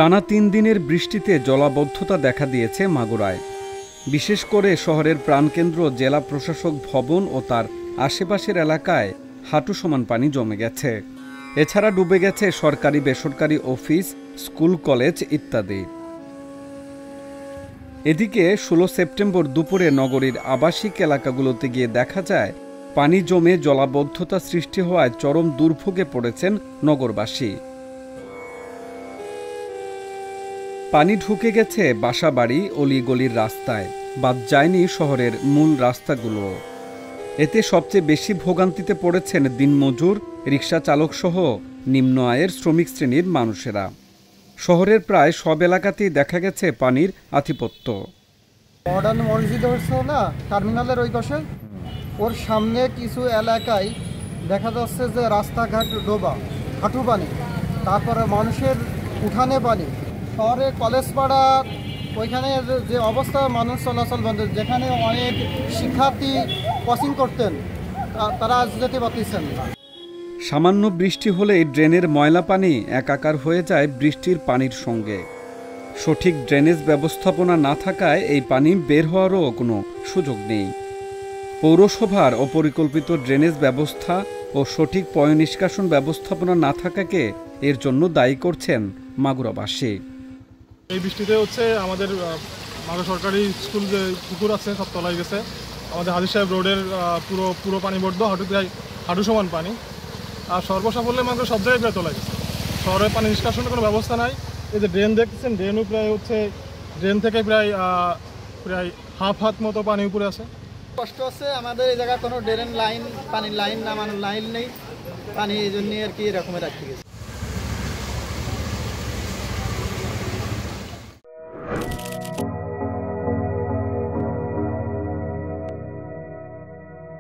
টানা ৩ দিনের বৃষ্টিতে জলাবদ্ধতা দেখা দিয়েছে মাগুরায়। বিশেষ করে শহরের প্রাণকেন্দ্র জেলা প্রশাসক ভবন ও তার আশেপাশের এলাকায় হাঁটু সমান পানি জমে গেছে। এছাড়া ডুবে গেছে সরকারি বেসরকারি অফিস, স্কুল, কলেজ ইত্যাদি। এদিকে ১৬ সেপ্টেম্বর দুপুরে নগরীর আবাসিক এলাকাগুলোতে গিয়ে দেখা যায় পানি জমে জলাবদ্ধতা সৃষ্টি হওয়ায় চরম দুর্ভোগে পড়েছেন নগরবাসী। পানি ঢুকে গেছে বাসাবাড়ি, অলিগলির রাস্তায়, বাদ যায়নি শহরের মূল রাস্তাগুলো। এতে সবচেয়ে বেশি ভোগান্তিতে পড়েছেন দিনমজুর, রিকশা চালকসহ নিম্ন আয়ের শ্রমিক শ্রেণীর মানুষেরা। শহরের প্রায় সব এলাকাতেই দেখা গেছে পানির আধিপত্য। মডার্ন মসজিদ হচ্ছে না টার্মিনালের ওই পাশে, ওর সামনে কিছু এলাকায় দেখা যাচ্ছে যে রাস্তাঘাট ডোবা, হাঁটু পানি, তারপরে মানুষের উঠানে পানি। শহরে কলেজ পাড়া ওইখানে যে অবস্থা, মানুষ চলাচল বন্ধ, যেখানে অনেক শিক্ষার্থী কোচিং করতেন তারা আজ যেতে পারতেছেন না। সামান্য বৃষ্টি হলেই ড্রেনের ময়লা পানি একাকার হয়ে যায় বৃষ্টির পানির সঙ্গে। সঠিক ড্রেনেজ ব্যবস্থাপনা না থাকায় এই পানি বের হওয়ারও কোনো সুযোগ নেই। পৌরসভার অপরিকল্পিত ড্রেনেজ ব্যবস্থা ও সঠিক পয়ঃনিষ্কাশন ব্যবস্থাপনা না থাকাকে এর জন্য দায়ী করছেন মাগুরাবাসী। এই বৃষ্টিতে আমাদের মাগুরা সরকারি স্কুল যে পুকুর আছে সব তলায় গেছে। আমাদের হাজির সাহেব রোডের পুরো পানি বর্ধ, হাঁটু সমান পানি। আর সর্বসাফল্যে মাত্র সব জায়গায় প্রায় তলায় গেছে। শহরে পানি নিষ্কাশনের কোনো ব্যবস্থা নাই। এই যে ড্রেন দেখতেছেন, ড্রেনও প্রায় ড্রেন থেকে প্রায় হাফ হাত মতো পানি উপরে আছে। কষ্ট আছে আমাদের এই জায়গায়, কোনো ড্রেন লাইন, পানির লাইন নামানোর লাইন নেই, পানি এই জন্য আর কি এরকমের রাখতে গেছে।